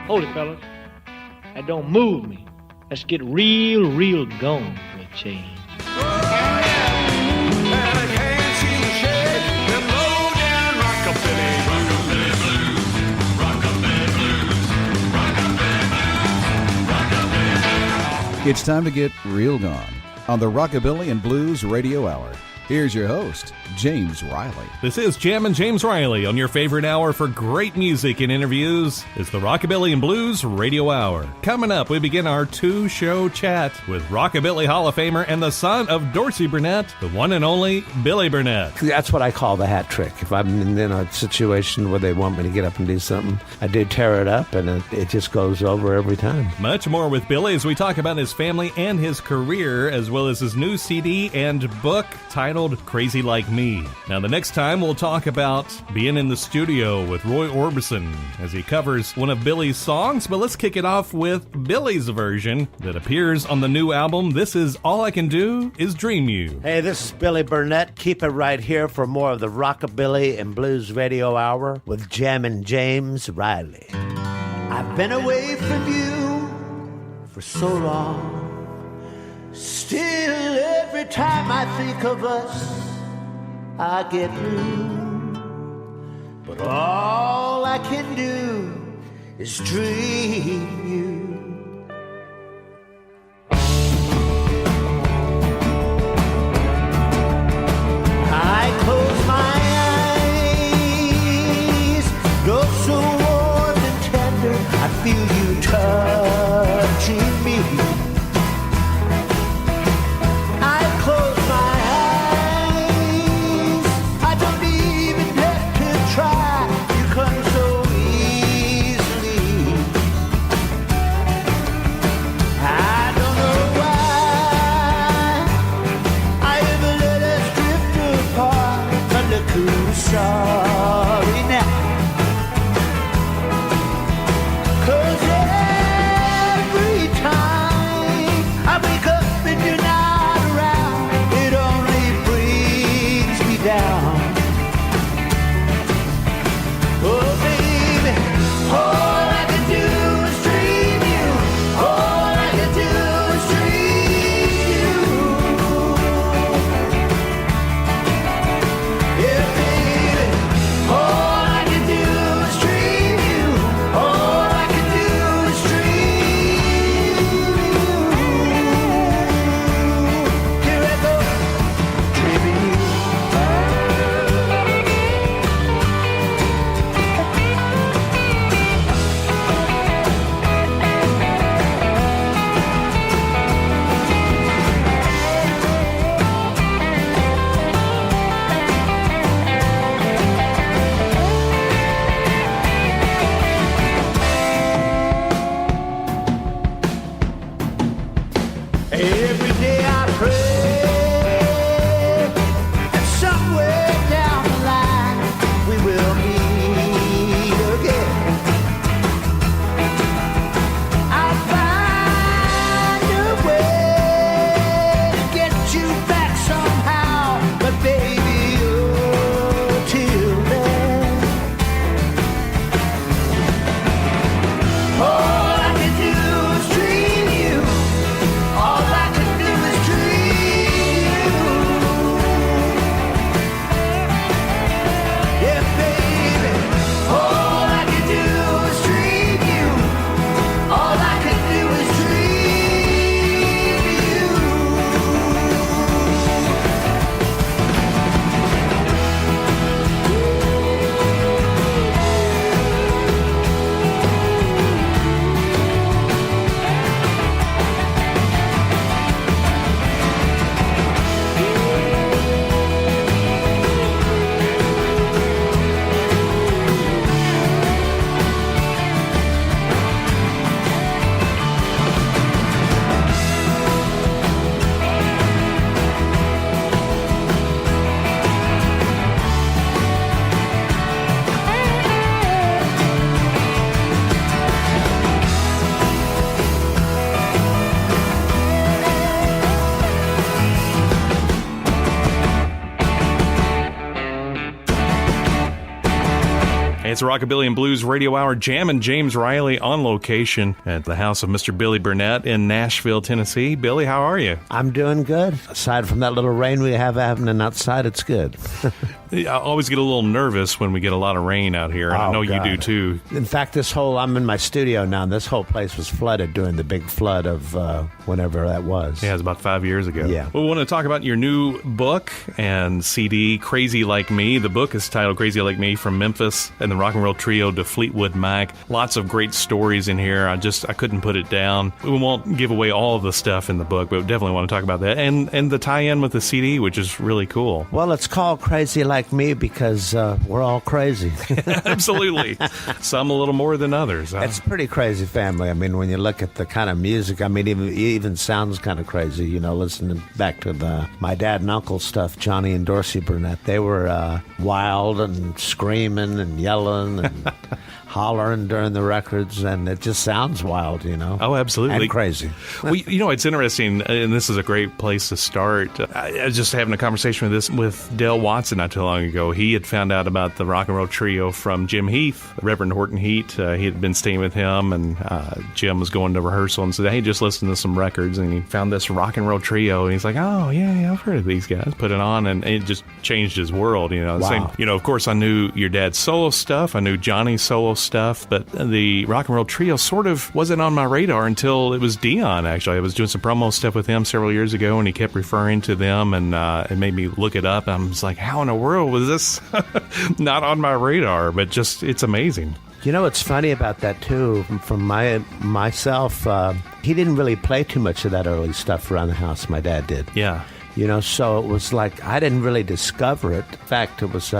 Hold it, fellas. That don't move me. Let's get real going for a change. It's time to get real gone on the Rockabilly and Blues Radio Hour. Here's your host, James Riley. This is Jammin' James Riley on your favorite hour for great music and interviews. It's the Rockabilly and Blues Radio Hour. Coming up, we begin our two-show chat with Rockabilly Hall of Famer and the son of Dorsey Burnette, the one and only Billy Burnette. That's what I call the hat trick. If I'm in a situation where they want me to get up and do something, I do tear it up, and it just goes over every time. Much more with Billy as we talk about his family and his career, as well as his new CD and book titled Crazy Like Me. Now, the next time we'll talk about being in the studio with Roy Orbison as he covers one of Billy's songs, but let's kick it off with Billy's version that appears on the new album. This is All I Can Do Is Dream You. Hey, this is Billy Burnette. Keep it right here for more of the Rockabilly and Blues Radio Hour with Jammin' James Riley. I've been away from you for so long. Still, every time I think of us, I get blue. But all I can do is dream you. I close my eyes, go so warm and tender, I feel you touching me. Hey, it's a Rockabilly and Blues Radio Hour. Jammin' James Riley on location at the house of Mr. Billy Burnette in Nashville, Tennessee. Billy, how are you? I'm doing good. Aside from that little rain we have happening outside, it's good. I always get a little nervous when we get a lot of rain out here, and I know God. you do too. In fact, I'm in my studio now, and this whole place was flooded during the big flood of whenever that was. Yeah, it was about 5 years ago. Yeah. We want to talk about your new book and CD, Crazy Like Me. The book is titled Crazy Like Me, From Memphis and the Rock and Roll Trio to Fleetwood Mac. Lots of great stories in here. I couldn't put it down. We won't give away all of the stuff in the book, but we definitely want to talk about that. And the tie-in with the CD, which is really cool. Well, it's called Crazy Like Me because we're all crazy. Absolutely. Some a little more than others. It's a pretty crazy family. I mean, when you look at the kind of music, I mean, it even sounds kind of crazy, you know, listening back to my dad and uncle stuff, Johnny and Dorsey Burnette. They were wild and screaming and yelling and hollering during the records, and it just sounds wild, you know. Oh, absolutely. And crazy. Well, you know, it's interesting, and this is a great place to start. I was just having a conversation with Dale Watson not too long ago. He had found out about the Rock and Roll Trio from Jim Heath, Reverend Horton Heat. He had been staying with him, and Jim was going to rehearsal and said, hey, just listen to some records, and he found this Rock and Roll Trio, and he's like, oh, yeah, I've heard of these guys. Put it on, and it just changed his world, you know. Wow. Same, you know, of course, I knew your dad's solo stuff. I knew Johnny's solo stuff, but the Rock and Roll Trio sort of wasn't on my radar until it was Dion, actually. I was doing some promo stuff with him several years ago, and he kept referring to them, and it made me look it up. I was like, how in the world was this not on my radar? But just, it's amazing. You know what's funny about that, too, from myself, he didn't really play too much of that early stuff around the house. My dad did. Yeah. You know, so it was like I didn't really discover it. In fact, it was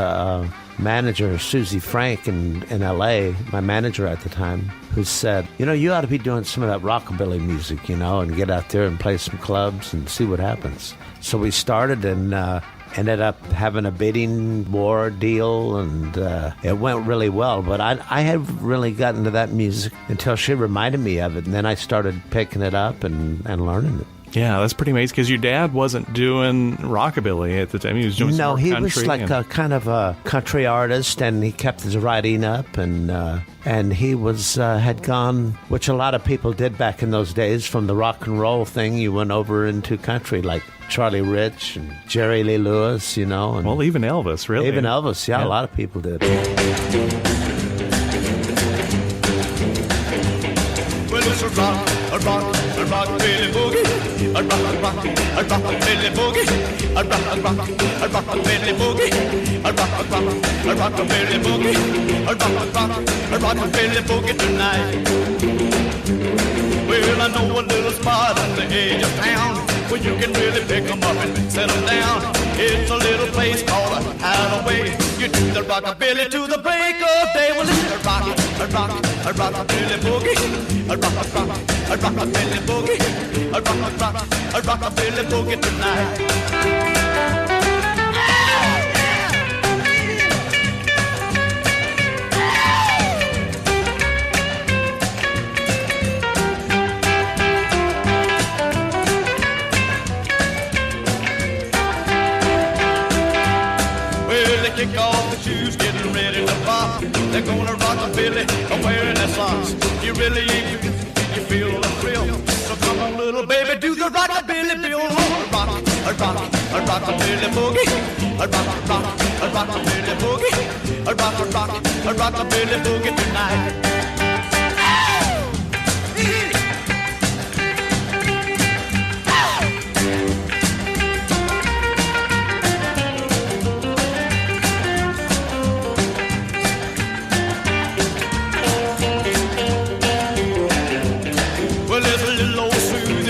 manager, Susie Frank in L.A., my manager at the time, who said, you know, you ought to be doing some of that rockabilly music, you know, and get out there and play some clubs and see what happens. So we started and ended up having a bidding war deal, and it went really well. But I hadn't really gotten to that music until she reminded me of it, and then I started picking it up and learning it. Yeah, that's pretty amazing, because your dad wasn't doing rockabilly at the time. He was doing some more country. No, he was like a kind of a country artist, and he kept his writing up, and he was had gone, which a lot of people did back in those days, from the rock and roll thing, you went over into country, like Charlie Rich and Jerry Lee Lewis, you know. And well, even Elvis, really. Even Elvis, yeah, a lot of people did. Well, it's a rockabilly boogie, a rockabilly boogie, a rockabilly boogie, a rockabilly boogie, a rockabilly boogie tonight. Well, I know a little spot on the edge of town where you can really pick 'em up and set 'em down. It's a little place called a hideaway. You do the rockabilly to the break of day. Well, it's a rockabilly boogie, a rockabilly boogie, a rockabilly boogie tonight. Kick off the shoes, getting ready to pop. They're gonna rockabilly, wearing their socks. You really ain't, you feel the thrill. So come on, little baby, do the rockabilly bill. A rockabilly boogie, a rockabilly boogie, a rockabilly boogie tonight.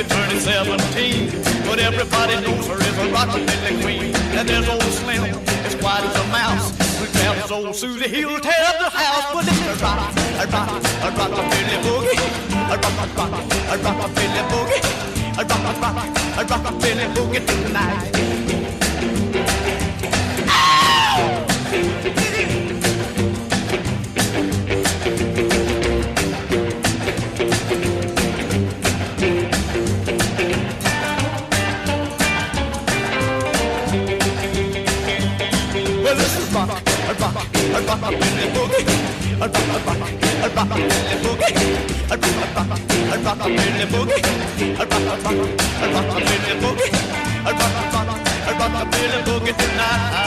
Turning 17, but everybody knows her as a rockabilly queen. And there's old Slim, as quiet as a mouse, who tells old Susie he'll tear the house. But it's a rockabilly boogie, a rockabilly boogie, a rockabilly boogie tonight. A rockabilly boogie, rockabilly boogie, rockabilly boogie, rockabilly boogie tonight.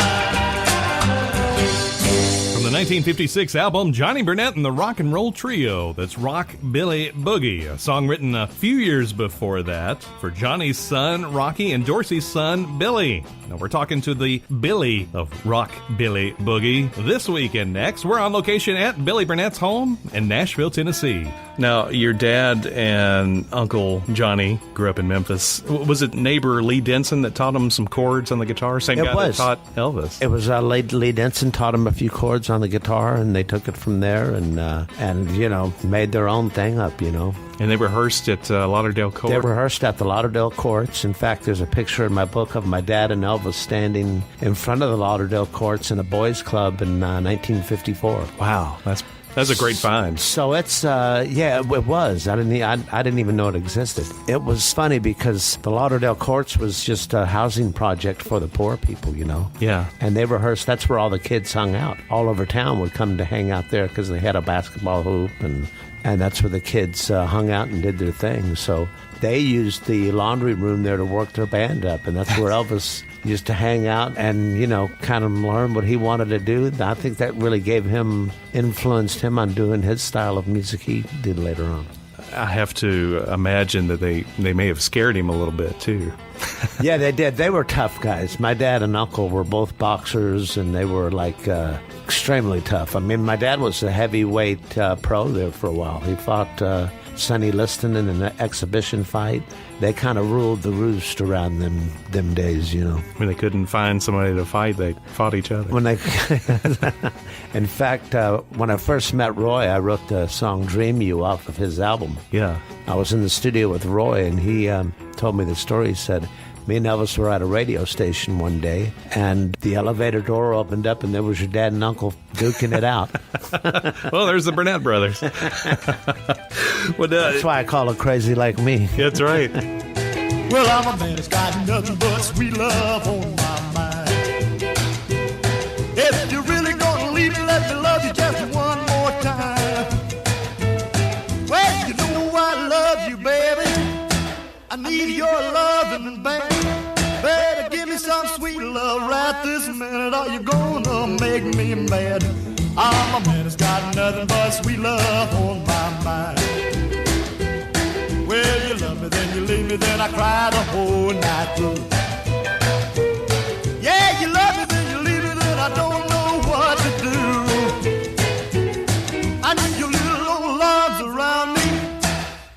From the 1956 album Johnny Burnette and the Rock and Roll Trio, that's Rockabilly Boogie, a song written a few years before that for Johnny's son Rocky and Dorsey's son Billy. Now we're talking to the Billy of Rockabilly Boogie this week, and next we're on location at Billy Burnette's home in Nashville, Tennessee. Now, your dad and Uncle Johnny grew up in Memphis. Was it neighbor Lee Denson that taught him some chords on the guitar? Same guy that taught Elvis. It was Lee Denson taught him a few chords on the guitar, and they took it from there and you know, made their own thing up, you know. And they rehearsed at Lauderdale Court? They rehearsed at the Lauderdale Courts. In fact, there's a picture in my book of my dad and Elvis standing in front of the Lauderdale Courts in a boys' club in 1954. Wow, that's a great find. So it's it was. I didn't even know it existed. It was funny because the Lauderdale Courts was just a housing project for the poor people, you know. Yeah. And they rehearsed. That's where all the kids hung out. All over town would come to hang out there because they had a basketball hoop, and that's where the kids hung out and did their thing. So they used the laundry room there to work their band up, and that's where Elvis used to hang out and, you know, kind of learn what he wanted to do. I think that really influenced him on doing his style of music he did later on. I have to imagine that they may have scared him a little bit, too. Yeah, they did. They were tough guys. My dad and uncle were both boxers, and they were, like, extremely tough. I mean, my dad was a heavyweight pro there for a while. He fought Sonny Liston in an exhibition fight. They kind of ruled the roost around them days, you know. When they couldn't find somebody to fight, they fought each other. In fact, when I first met Roy, I wrote the song Dream You off of his album. Yeah. I was in the studio with Roy, and he told me the story. He said, me and Elvis were at a radio station one day, and the elevator door opened up, and there was your dad and uncle duking it out. Well, there's the Burnette brothers. That's why I call it Crazy Like Me. That's right. Well, I'm a man that's got nothing but sweet love on my mind. If you're really gonna leave me, let me love you just one more time. Well, you know I love you, baby. I need your loving, baby. Better give me some sweet love right this minute, or you're gonna make me mad. I'm a man that's got nothing but sweet love on my mind. Well, you love me, then you leave me, then I cry the whole night through. Yeah, you love me, then you leave me, then I don't know what to do. I need your little old arms around me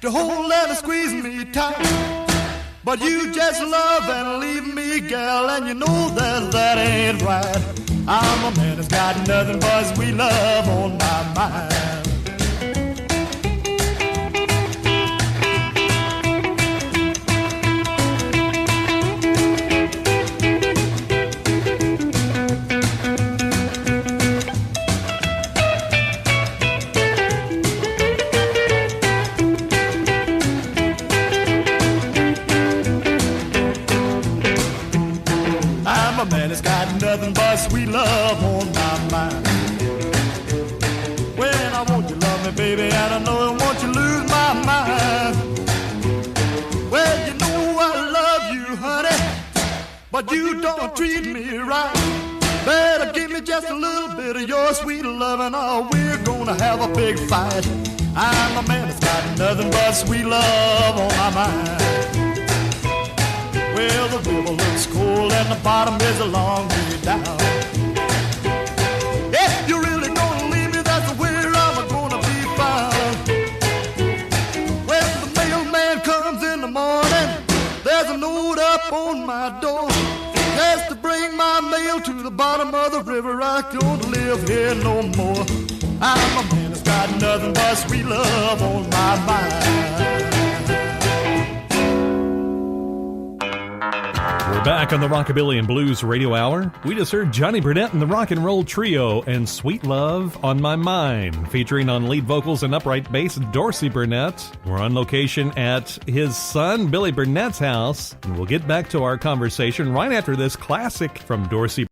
to hold and squeeze me tight. But you just love and leave me, gal, and you know that ain't right. I'm a man that's got nothing but sweet love on my mind. A man that's got nothing but sweet love on my mind. When I want you love me, baby, and I know I want you lose my mind. Well, you know I love you, honey, but you don't treat me right. Better give me just a little bit of your sweet loving, or we're gonna have a big fight. I'm a man that's got nothing but sweet love on my mind. Well, the river looks cold and the bottom is a long way down. If you're really gonna leave me, that's where I'm gonna be found. When the mailman comes in the morning, there's a note up on my door. Just to bring my mail to the bottom of the river. I don't live here no more. I'm a man that's got nothing but sweet love on my mind. We're back on the Rockabilly and Blues Radio Hour. We just heard Johnny Burnette and the Rock and Roll Trio and Sweet Love on My Mind, featuring on lead vocals and upright bass Dorsey Burnette. We're on location at his son Billy Burnette's house, and we'll get back to our conversation right after this classic from Dorsey